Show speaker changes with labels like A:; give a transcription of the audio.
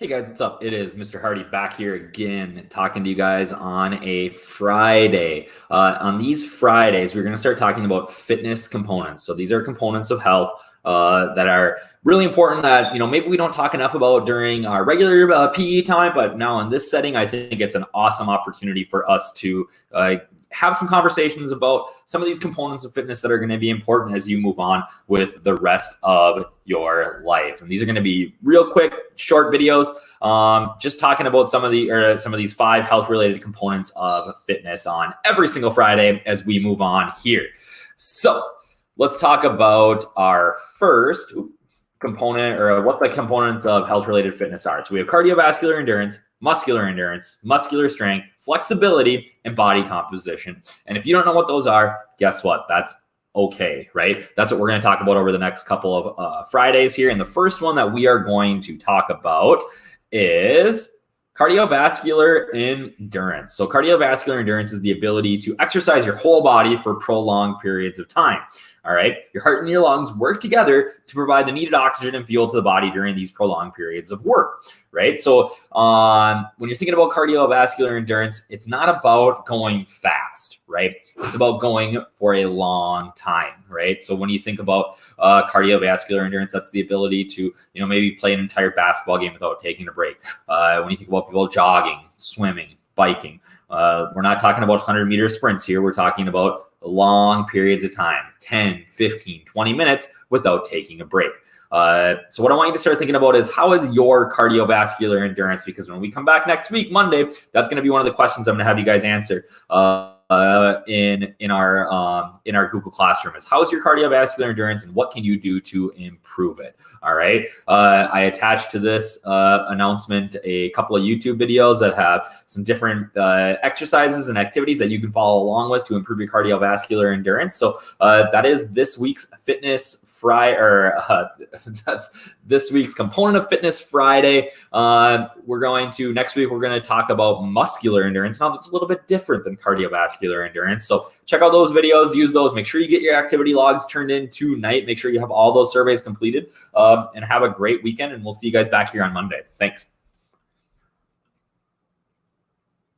A: Hey guys, what's up? It is Mr. Hardy back here again, talking to you guys on a Friday. On these Fridays, we're going to start talking about fitness components. So these are components of health that are really important that, maybe we don't talk enough about during our regular PE time, but now in this setting, I think it's an awesome opportunity for us to have some conversations about some of these components of fitness that are going to be important as you move on with the rest of your life. And these are going to be real quick, short videos, just talking about some of these 5 health-related components of fitness on every single Friday as we move on here. So let's talk about our first component, or what the components of health-related fitness are. So we have cardiovascular endurance, muscular strength, flexibility, and body composition. And if you don't know what those are, guess what? That's okay, right? That's what we're going to talk about over the next couple of Fridays here. And the first one that we are going to talk about is cardiovascular endurance. So cardiovascular endurance is the ability to exercise your whole body for prolonged periods of time. All right. Your heart and your lungs work together to provide the needed oxygen and fuel to the body during these prolonged periods of work. Right. So when you're thinking about cardiovascular endurance, it's not about going fast. Right. It's about going for a long time. Right. So when you think about cardiovascular endurance, that's the ability to, maybe play an entire basketball game without taking a break. When you think about people jogging, swimming, biking, we're not talking about 100-meter sprints here. We're talking about long periods of time, 10, 15, 20 minutes without taking a break. So what I want you to start thinking about is, how is your cardiovascular endurance? Because when we come back next week, Monday, that's going to be one of the questions I'm going to have you guys answer in our Google Classroom. Is how's your cardiovascular endurance and what can you do to improve it? All right. I attached to this announcement a couple of YouTube videos that have some different exercises and activities that you can follow along with to improve your cardiovascular endurance. So that is this week's Fitness Friday, or that's this week's component of Fitness Friday. Next week, we're going to talk about muscular endurance. Now, that's a little bit different than cardiovascular endurance. So check out those videos, use those. Make sure you get your activity logs turned in tonight. Make sure you have all those surveys completed, and have a great weekend. And we'll see you guys back here on Monday. Thanks.